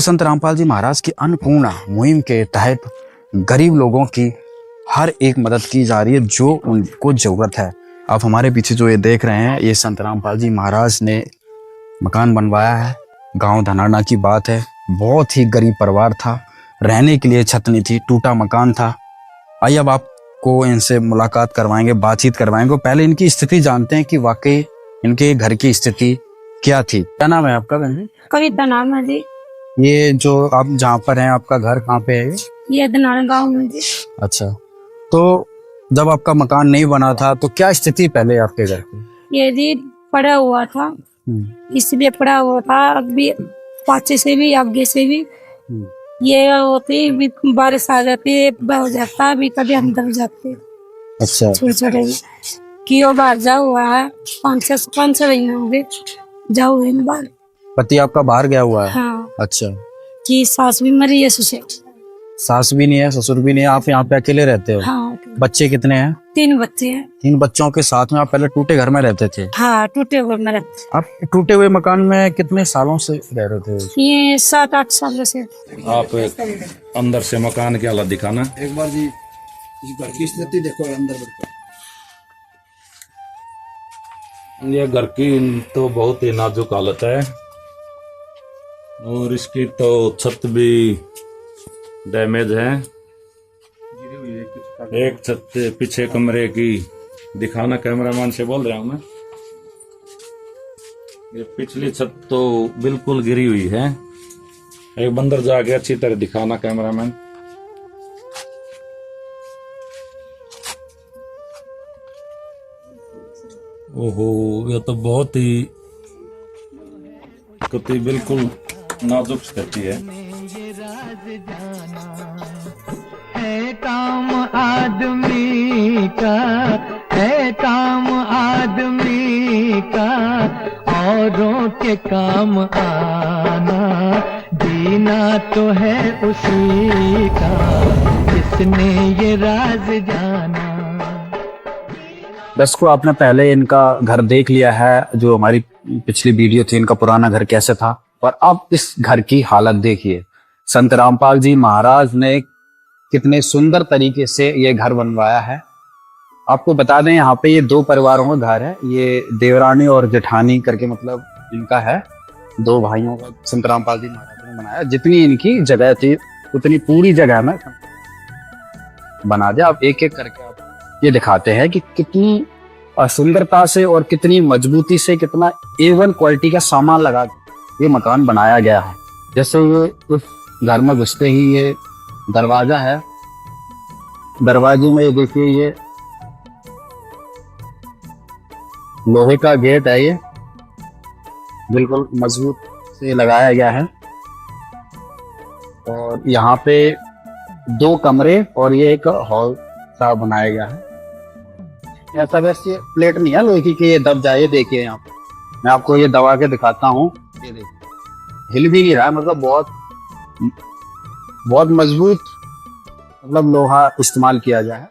संत रामपाल जी महाराज की अन्नपूर्णा मुहिम के तहत गरीब लोगों की हर एक मदद की जा रही है जो उनको जरूरत है। आप हमारे पीछे जो ये देख रहे हैं, ये संत रामपाल जी महाराज ने मकान बनवाया है। गांव धनाना की बात है, बहुत ही गरीब परिवार था, रहने के लिए छत नहीं थी, टूटा मकान था। आइए अब आपको इनसे मुलाकात करवाएंगे, बातचीत करवाएंगे। पहले इनकी स्थिति जानते हैं कि वाकई इनके घर की स्थिति क्या थी। क्या नाम है आपका बहन जी? कविता नाम है जी। ये जो आप जहाँ पर हैं, आपका घर कहाँ पे है? ये धनाना गाँव में जी। अच्छा, तो जब आपका मकान नहीं बना था तो क्या स्थिति पहले आपके घर की? ये जी पड़ा हुआ था, इसलिए पड़ा हुआ था। अभी पाछे से भी आगे से भी ये होती भी बारिश आ जाती, बह हो जाता, अभी कभी अंदर हो जाते। अच्छा, छोटे छोटे कि वो बाहर जा हुआ है, 5-6 महीने हो गए जाओ इन बार। पति आपका बाहर गया हुआ है? हाँ। अच्छा, कि सास भी मरी है, ससुर सास भी नहीं है, ससुर भी नहीं है, आप यहाँ पे अकेले रहते हो? हाँ। बच्चे कितने हैं? 3 बच्चे हैं। 3 बच्चों के साथ में आप पहले टूटे घर में रहते थे? हाँ, टूटे हुए में रहते। आप टूटे हुए मकान में कितने सालों से रह रहे थे? ये 7-8 साल से। आप अंदर से मकान की हालत दिखाना एक बार जी, इस घर की स्थिति देखो अंदर बढ़कर। ये घर की तो बहुत ही नाजुक हालत है और इसकी तो छत भी डैमेज है। एक छत पीछे कमरे की दिखाना, कैमरामैन से बोल रहा हूं मैं। ये पिछली छत तो बिल्कुल गिरी हुई है। एक बंदर जाके अच्छी तरह दिखाना कैमरामैन। ओहो, यह तो बहुत ही बिल्कुल नाजुक स्थिति है। है काम आदमी का, है काम आदमी का, औरों के काम आना, जीना तो है उसी का, जिसने ये राज जाना। दर्शकों, आपने पहले इनका घर देख लिया है, जो हमारी पिछली वीडियो थी, इनका पुराना घर कैसे था। और अब इस घर की हालत देखिए। संत रामपाल जी महाराज ने कितने सुंदर तरीके से ये घर बनवाया है। आपको बता दें, यहाँ पे ये 2 परिवारों का घर है। ये देवरानी और जेठानी करके मतलब इनका है, 2 भाइयों का संत रामपाल जी महाराज ने बनाया। जितनी इनकी जगह थी उतनी पूरी जगह में बना दिया। आप एक एक करके आप ये दिखाते हैं कि कितनी सुंदरता से और कितनी मजबूती से, कितना A1 क्वालिटी का सामान लगा ये मकान बनाया गया है। जैसे ये उस घर में घुसते ही ये दरवाजा है, दरवाजे में ये देखिए, ये लोहे का गेट है, ये बिल्कुल मजबूत से लगाया गया है। और यहाँ पे 2 कमरे और ये एक हॉल सा बनाया गया है। ऐसा वैसे प्लेट नहीं है लोहे की कि ये दब जाए। देखिए यहाँ पे मैं आपको ये दबा के दिखाता हूँ, ये देखिए हिल भी नहीं रहा है। मतलब बहुत मजबूत मतलब लोहा इस्तेमाल किया गया है,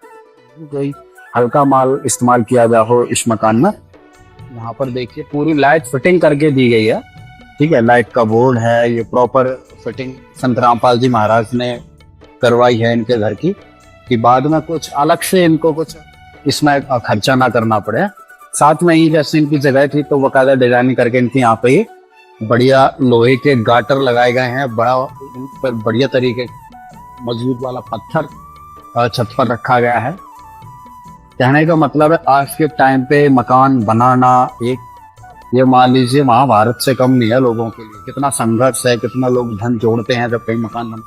कोई हल्का माल इस्तेमाल किया गया हो इस मकान में। यहाँ पर देखिए पूरी लाइट फिटिंग करके दी गई है, ठीक है। लाइट का बोर्ड है, ये प्रॉपर फिटिंग संत रामपाल जी महाराज ने करवाई है इनके घर की, कि बाद में कुछ अलग से इनको कुछ इसमें खर्चा ना करना पड़े। साथ में ही जैसे इनकी जगह थी तो बकायदा डिजाइनिंग करके इनकी यहाँ पे बढ़िया लोहे के गाटर लगाए गए हैं। बड़ा पर बढ़िया तरीके मजबूत वाला पत्थर छत पर रखा गया है। कहने का मतलब है आज के टाइम पे मकान बनाना एक, ये मान लीजिए महाभारत से कम नहीं है लोगों के लिए। कितना संघर्ष है, कितना लोग धन जोड़ते हैं जब कहीं मकान बना।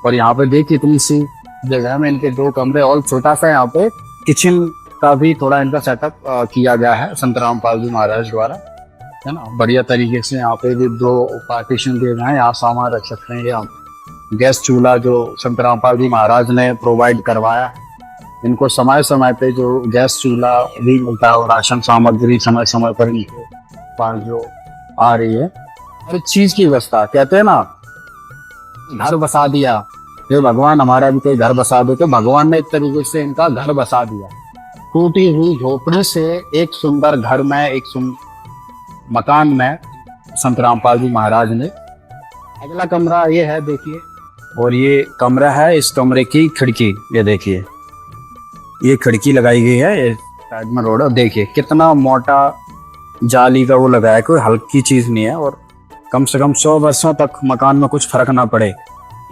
और यहाँ पे देखिए इतनी सी जगह में इनके 2 कमरे और छोटा सा यहाँ पे किचन का भी थोड़ा इनका सेटअप किया गया है संत रामपाल जी महाराज द्वारा, है ना। बढ़िया तरीके से यहाँ पे भी 2 पार्टीशन दिए गए हैं, यहाँ सामान रख सकते हैं। यहाँ गैस चूल्हा जो संत रामपाल जी महाराज ने प्रोवाइड करवाया, इनको समय समय पे जो गैस चूल्हा भी मिलता है और राशन सामग्री समय समय पर इनको पास जो आ रही है, हर चीज की व्यवस्था। कहते हैं ना, घर बसा दिया, ये भगवान हमारा भी कोई घर बसा दे, तो भगवान ने एक तरीके से इनका घर बसा दिया। टूटी हुई झोपड़ी से एक सुंदर घर में, एक मकान में संत रामपाल जी महाराज ने अगला कमरा ये है देखिए, और ये कमरा है, इस कमरे की खिड़की ये देखिए, ये खिड़की लगाई गई है, ये साइड में रोड है। देखिए कितना मोटा जाली का वो लगाया है, कोई हल्की चीज नहीं है। और कम से कम 100 वर्षों तक मकान में कुछ फर्क ना पड़े,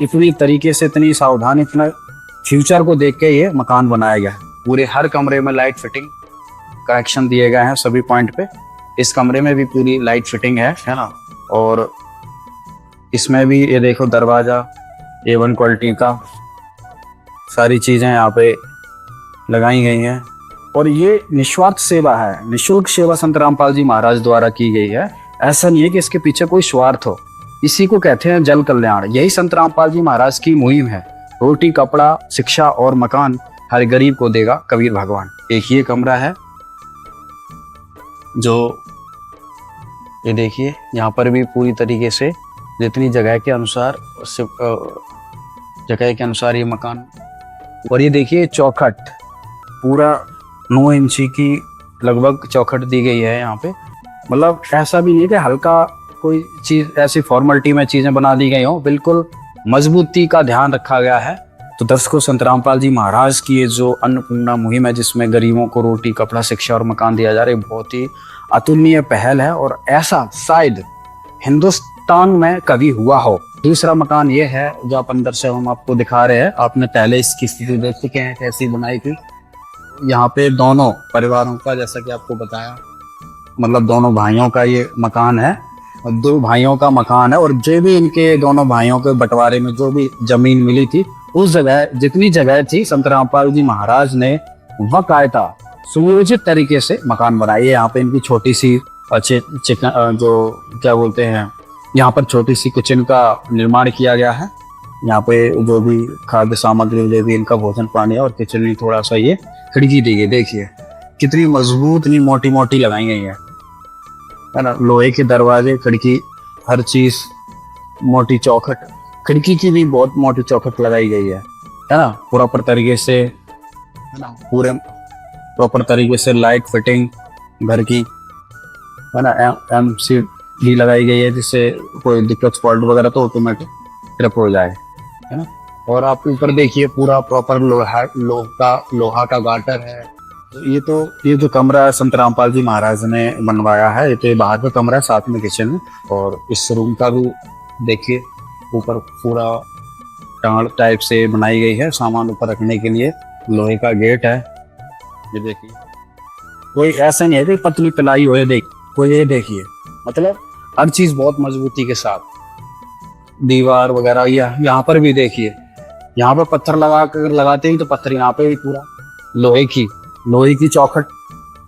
इतनी तरीके से, इतनी सावधानी, इतना फ्यूचर को देख के ये मकान बनाया गया है। पूरे हर कमरे में लाइट फिटिंग कनेक्शन दिए गए हैं सभी पॉइंट पे। इस कमरे में भी पूरी लाइट फिटिंग है ना। और इसमें भी ये देखो दरवाजा A1 क्वालिटी का, सारी चीजें यहाँ पे लगाई गई हैं। और ये निस्वार्थ सेवा है, निःशुल्क सेवा संत रामपाल जी महाराज द्वारा की गई है। ऐसा नहीं है कि इसके पीछे कोई स्वार्थ हो, इसी को कहते हैं जल कल्याण। यही संत रामपाल जी महाराज की मुहिम है। रोटी, कपड़ा, शिक्षा और मकान हर गरीब को देगा कबीर भगवान। एक ये कमरा है जो ये देखिए, यहाँ पर भी पूरी तरीके से जितनी जगह के अनुसार ये मकान। और ये देखिए चौखट, पूरा 9 इंची की लगभग चौखट दी गई है यहाँ पे। मतलब ऐसा भी नहीं है कि हल्का कोई चीज ऐसी फॉर्मेलिटी में चीजें बना दी गई हो, बिल्कुल मजबूती का ध्यान रखा गया है। तो दर्शकों, संत रामपाल जी महाराज की ये जो अन्नपूर्णा मुहिम है, जिसमें गरीबों को रोटी, कपड़ा, शिक्षा और मकान दिया जा रहा है, बहुत ही अतुलनीय पहल है। और ऐसा शायद हिंदुस्तान में कभी हुआ हो। दूसरा मकान ये है जो आप अंदर से हम आपको दिखा रहे हैं। आपने पहले इसकी स्थिति देख चुके हैं कैसी बनाई थी। यहाँ पे दोनों परिवारों का, जैसा कि आपको बताया, मतलब दोनों भाइयों का ये मकान है, और 2 भाइयों का मकान है। और जो भी इनके दोनों भाइयों के बंटवारे में जो भी जमीन मिली थी, उस जगह जितनी जगह थी, संत रामपाल जी महाराज ने बाकायदा सुयोजित तरीके से मकान बनाए। यहाँ पे इनकी छोटी सी चिकन, जो क्या बोलते हैं, यहाँ पर छोटी सी किचन का निर्माण किया गया है। यहाँ पे जो भी खाद्य सामग्री, जो भी इनका भोजन पानी है, और किचन में थोड़ा सा ये खिड़की दी गई। देखिए कितनी मजबूत, इतनी मोटी मोटी लगाई गई है ना। लोहे के दरवाजे, खिड़की, हर चीज मोटी। चौखट, खिड़की की भी बहुत मोटी चौखट लगाई गई है ना। प्रॉपर तरीके से, पूरे प्रॉपर तरीके से लाइट फिटिंग घर की है ना। MC भी लगाई गई है, जिससे कोई दिक्कत फॉल्ट वगैरह तो ऑटोमेटिक ट्रिप हो जाए, है ना। और आप ऊपर देखिए, पूरा प्रॉपर लोहा का गाटर है। तो ये जो कमरा संत रामपाल जी महाराज ने बनवाया है, ये तो बाहर का कमरा है, साथ में किचन है। और इस रूम का भी देखिए, ऊपर पूरा टांड़ टाइप से बनाई गई है, सामान ऊपर रखने के लिए। लोहे का गेट है, ये देखिए। कोई ऐसा नहीं है कि पतली पिलाई हो, ये देखिए, मतलब हर चीज बहुत मजबूती के साथ। दीवार वगैरह यहाँ पर भी देखिए, यहाँ पर पत्थर लगाते ही तो पत्थर, यहाँ पे भी पूरा लोहे की चौखट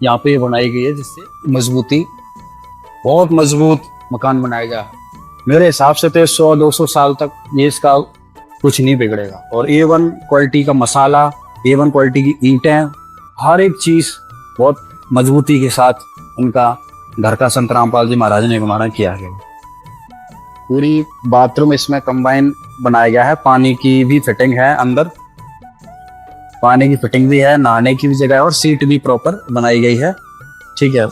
यहाँ पे बनाई गई है, जिससे मजबूती, बहुत मजबूत मकान बनाएगा। मेरे हिसाब से तो 100-200 साल तक ये इसका कुछ नहीं बिगड़ेगा। और A1 क्वालिटी का मसाला, A1 क्वालिटी की ईंटें, हर एक चीज बहुत मजबूती के साथ उनका घर का संत रामपाल जी महाराज ने निर्माण किया है। पूरी बाथरूम इसमें कंबाइन बनाया गया है। पानी की भी फिटिंग है, अंदर पानी की फिटिंग भी है, नहाने की भी जगह है, और सीट भी प्रॉपर बनाई गई है, ठीक है।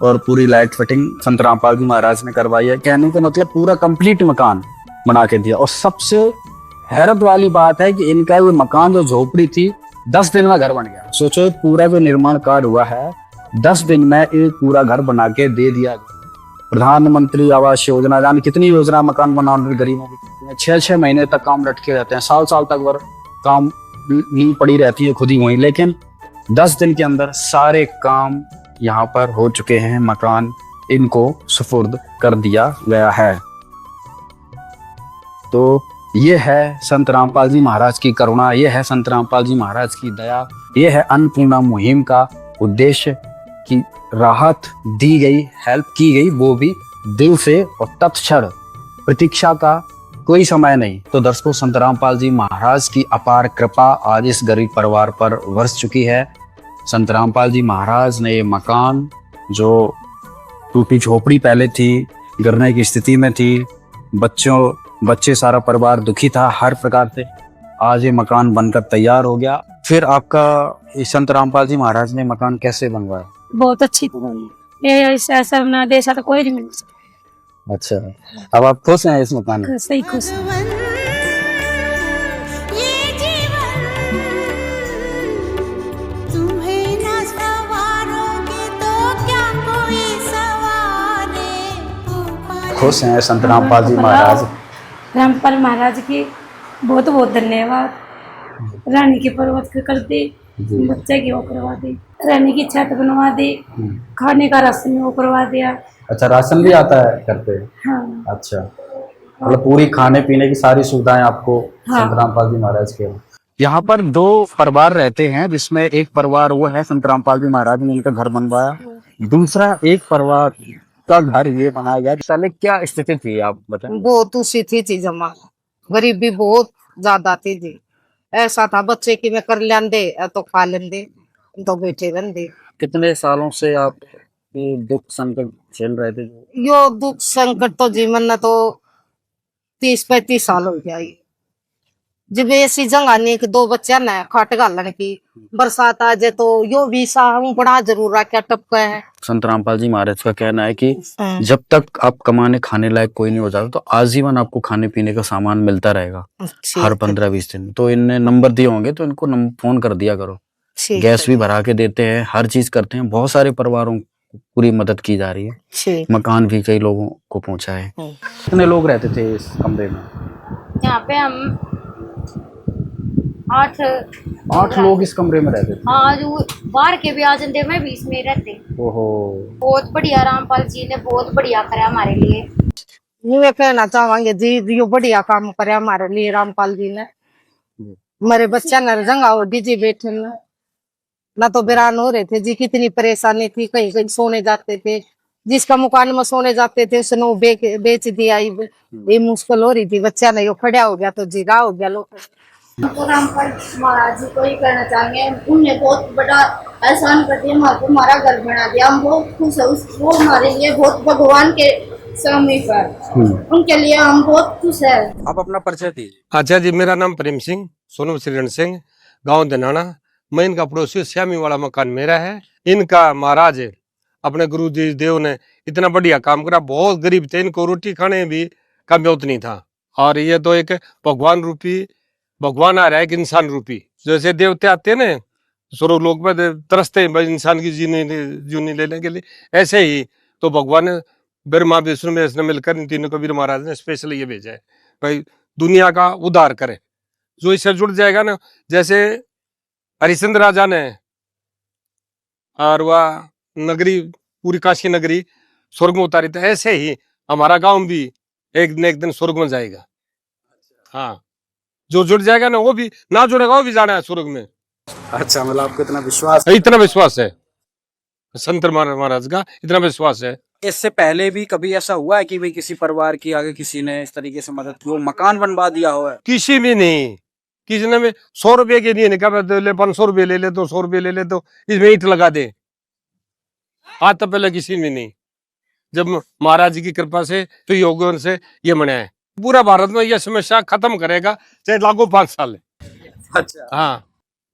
और पूरी लाइट फिटिंग संत रामपाल जी महाराज ने करवाई है। कहने का मतलब पूरा कंप्लीट मकान बना के दिया। और सबसे हैरत वाली बात है कि इनका वो मकान, जो झोपड़ी थी, 10 दिन में घर बन गया। सोचो, पूरा जो निर्माण कार्य हुआ है, 10 दिन में एक पूरा घर बना के दे दिया। प्रधानमंत्री आवास योजना, जाने कितनी योजना मकान बनाने गरीबों की, 6-6 महीने तक काम लटके रहते हैं, साल तक वर काम नींव पड़ी रहती है खुद ही वहीं। लेकिन 10 दिन के अंदर सारे काम यहाँ पर हो चुके हैं। मकान इनको सुपुर्द कर दिया गया है। तो ये है संत रामपाल जी महाराज की करुणा, ये है संत रामपाल जी महाराज की दया, ये है अन्नपूर्णा मुहिम का उद्देश्य की राहत दी गई, हेल्प की गई, वो भी दिल से और तत्क्षण, प्रतीक्षा का कोई समय नहीं। तो दर्शकों, संत रामपाल जी महाराज की अपार कृपा आज इस गरीब परिवार पर बरस चुकी है। संत रामपाल जी महाराज ने ये मकान, जो टूटी झोपड़ी पहले थी, गिरने की स्थिति में थी, बच्चे सारा परिवार दुखी था हर प्रकार से, आज ये मकान बनकर तैयार हो गया। फिर आपका संत रामपाल जी महाराज ने मकान कैसे बनवाया? बहुत अच्छी तरह ये ऐसा बना दे, ऐसा तो कोई नहीं मिल सकता। अच्छा, अब आप खुश हैं इस मकान में? सही खुश। ये जीवन तुम्हें न सवारोगे तो क्या कोई सवारे। खुश हैं संत रामपाल जी महाराज? रामपाल महाराज की बहुत बहुत धन्यवाद। रानी के पर्वत के कर दे, बच्चे की वो करवा दी, रानी की छत बनवा दी, खाने का राशन वो करवा दिया। अच्छा, राशन भी आता है घर पे? हाँ अच्छा, मतलब पूरी खाने पीने की सारी सुविधाएं आपको हाँ। संत रामपाल जी महाराज के। यहाँ पर दो परिवार रहते हैं, जिसमें एक परिवार वो है संत रामपाल जी महाराज ने इनका घर बनवाया, दूसरा एक परिवार का घर ये बनाया गया। पहले क्या स्थिति थी आप बताएं? बहुत उसी थी जमा, गरीबी बहुत ज्यादा थी जी। ऐसा था बच्चे की मैं कर लेंदे तो खा लेंदे तो बैठे रहंदे। कितने सालों से आप ये दुख संकट झेल रहे थे? यो दुख संकट तो जीवन में तो 30-35 साल हो गया ये। जब ऐसी जगह नहीं कि दो बच्चा न खाट गालन की, बरसात आ जाए तो यो भी साहू बड़ा जरूर क्या टपका है। संत रामपाल जी महाराज का कहना है कि जब तक आप कमाने खाने लायक कोई नहीं हो जाता तो आजीवन आपको खाने पीने का सामान मिलता रहेगा हर 15-20 दिन। तो इनने नंबर दिए होंगे तो इनको फोन कर दिया करो। गैस भी भरा के देते हैं, हर चीज करते हैं, बहुत सारे परिवारों को पूरी मदद की जा रही है। मकान भी कई लोगों को पहुंचा है। कितने लोग रहते थे इस कमरे में? यहाँ पे हम 8 लोग इस कमरे में रहते थे। हाँ, जो बाहर के भी आ जाते, मैं बीच में रहते। ओहो, बहुत बढ़िया, रामपाल जी ने बहुत बढ़िया करा हमारे लिए। ये कहना चाहेंगे जी, यो बढ़िया काम करे हमारे लिए रामपाल जी ने। हमारे बच्चा न जंगा होगी जी बैठे ना तो बेरान हो रहे थे जी। कितनी परेशानी थी, कहीं कहीं सोने जाते थे, जिसका मकान में सोने जाते थे उसने बेच दिया। ये मुश्किल हो रही थी, बच्चा नहीं खड़ा हो गया तो जीरा हो गया लोग। तो रामपाल महाराज जी को ही करना चाहेंगे, उनने बहुत बड़ा एहसान कर दिया, हमारा घर बना दिया। हम बहुत खुश है, वो हमारे लिए बहुत भगवान के स्वामी पर, उनके लिए हम बहुत खुश है। आप अपना परिचय दीजिए। अच्छा जी, मेरा नाम प्रेम सिंह, सोनू श्रीरण सिंह, गांव दनाना। मैं इनका पड़ोसी, श्यामी वाला मकान मेरा है। इनका महाराज अपने गुरु जी देव ने इतना बढ़िया काम करा। बहुत गरीब थे, इनको रोटी खाने भी का ब्योत नहीं था। और ये तो एक भगवान रूपी भगवान आ रहा है, एक इंसान रूपी। जैसे देवते आते हैं ना स्वर्ग लोक में, तरसते हैं इंसान की जीवनी लेने के लिए, ऐसे ही तो भगवान ब्रह्मा विष्णु महेश ने मिलकर इन तीनों को वीर महाराज ने स्पेशल ये भेजा है भाई दुनिया का उद्धार करे। जो इससे जुड़ जाएगा ना, जैसे हरिश्चंद्र राजा ने और वह नगरी पूरी काशी नगरी स्वर्ग में उतारी, तो ऐसे ही हमारा गांव भी एक न एक दिन स्वर्ग में जाएगा। हाँ, जो जुड़ जाएगा ना, वो भी ना जुड़ेगा वो भी जाना है स्वर्ग में। अच्छा, मतलब आपको इतना विश्वास? इतना विश्वास है संत महाराज का, इतना विश्वास है। इससे पहले भी कभी ऐसा हुआ है कि भाई किसी परिवार की आगे किसी ने इस तरीके से मदद की, वो मकान बनवा दिया हो? किसी भी नहीं, किसी ने 100 रुपए के लिए निकाल ले, 500 रुपए ले ले, 200 रुपए ले ले तो इसमें ईंट लगा दे। आज तो पहले किसी में नहीं, जब महाराज जी की कृपा से तो योगों से ये मना है। पूरा भारत में यह समस्या खत्म करेगा, चाहे लागू 5 साल है। अच्छा, हाँ,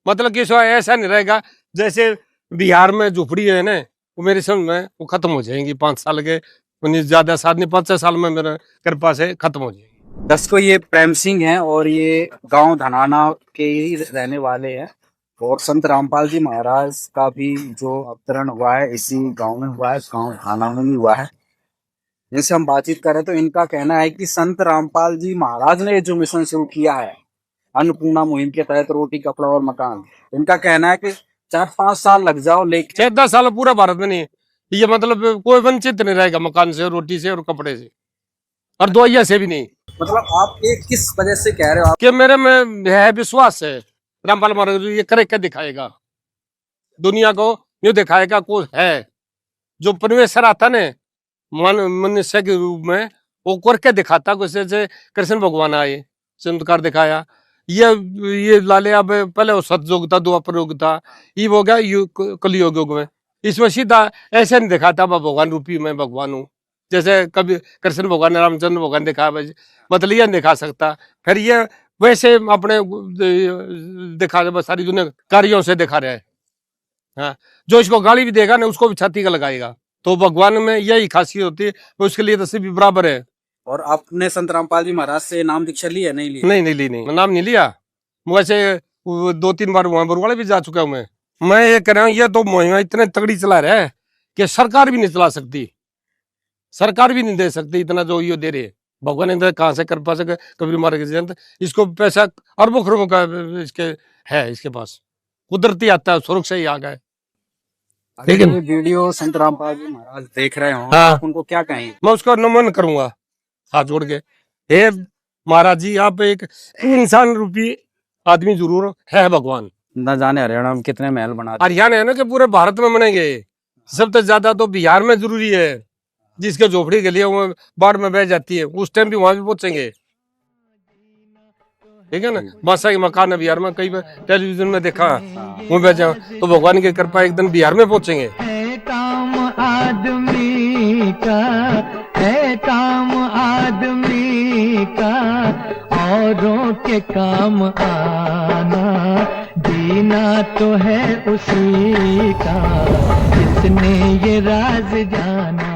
मतलब कि ऐसा नहीं रहेगा जैसे बिहार में झुपड़ी है ना, वो मेरे समझ में वो खत्म हो जाएंगी 5 साल के, ज्यादा साल नहीं 5 साल में मेरे कृपा से खत्म हो जाएगी। दोस्तों, ये प्रेम सिंह हैं और ये गांव धनाना के ही रहने वाले हैं। और संत रामपाल जी महाराज का भी जो अवतरण हुआ है इसी गांव में हुआ है, गांव धनाना में भी हुआ है। जिनसे हम बातचीत कर रहे तो इनका कहना है कि संत रामपाल जी महाराज ने जो मिशन शुरू किया है अन्नपूर्णा मुहिम के तहत, रोटी कपड़ा और मकान, इनका कहना है कि 4-5 साल लग जाओ लेकिन 6-10 साल पूरा भारत में नहीं, ये मतलब कोई वंचित नहीं रहेगा मकान से, रोटी से और कपड़े से और दवाइया से भी नहीं। मतलब आप ये किस वजह से कह रहे हो? कि मेरे में है विश्वास है, रामपाल महाराज ये करे क्या दिखाएगा दुनिया को, यूं दिखाएगा कोई है जो परमेश्वर आता ने मनुष्य के रूप में, वो करके दिखाता। जैसे कृष्ण भगवान आए, चमत्कार दिखाया। ये लाले अब पहले वो सतयुग था, द्वापर युग था, ये हो गया कलयुग युग में। इसमें सीधा ऐसे नहीं दिखाता भगवान रूपी में भगवान हूँ, जैसे कभी कृष्ण भगवान रामचंद्र भगवान दिखा, मतलब ये नहीं दिखा सकता। फिर ये वैसे अपने दिखा सारी दुनिया कार्यों से दिखा रहे हैं। हाँ, जो इसको गाली भी देगा ना उसको भी छाती का लगाएगा, तो भगवान में यही खासियत होती है, उसके लिए तो सभी बराबर है। और आपने संत रामपाल जी महाराज से नाम दीक्षा ली है नहीं ली? नहीं ली नहीं, नाम नहीं लिया। वैसे 2-3 बार वहां बरवाड़े भी जा चुका हूँ मैं ये कह रहा हूँ, ये तो मुहिम इतने तगड़ी चला रहा है कि सरकार भी नहीं चला सकती, सरकार भी नहीं दे सकती इतना जो ये दे रहे हैं। भगवान ने कहाँ से कर पा सके, कबीर मार्ग के जयंत, इसको पैसा अरबों खरबों का इसके है, इसके पास कुदरती आता है, स्वर्ग से ही आ गए। ठीक है, वीडियो संत रामपाल जी महाराज देख रहे हो, हाँ। आप उनको क्या कहेंगे? मैं उसका नमन करूंगा हाथ जोड़ के, हे महाराज जी, आप एक इंसान रूपी आदमी जरूर है भगवान। न जाने हरियाणा में कितने महल बना दिए। हरियाणा है ना कि पूरे भारत में बनेंगे, सबसे ज्यादा तो बिहार में जरूरी है, जिसके झोपड़ी के लिए वो बाढ़ में बह जाती है, उस टाइम भी वहां भी पहुंचेंगे। ठीक है ना, बादशाह के मकान है बिहार में, कई बार टेलीविजन में देखा, वो बह जाओ तो भगवान की कृपा एक दिन बिहार में पहुंचेंगे। है काम आदमी का, है काम आदमी का, औरों के काम आना, जीना तो है उसी का, जिसने ये राज जाना।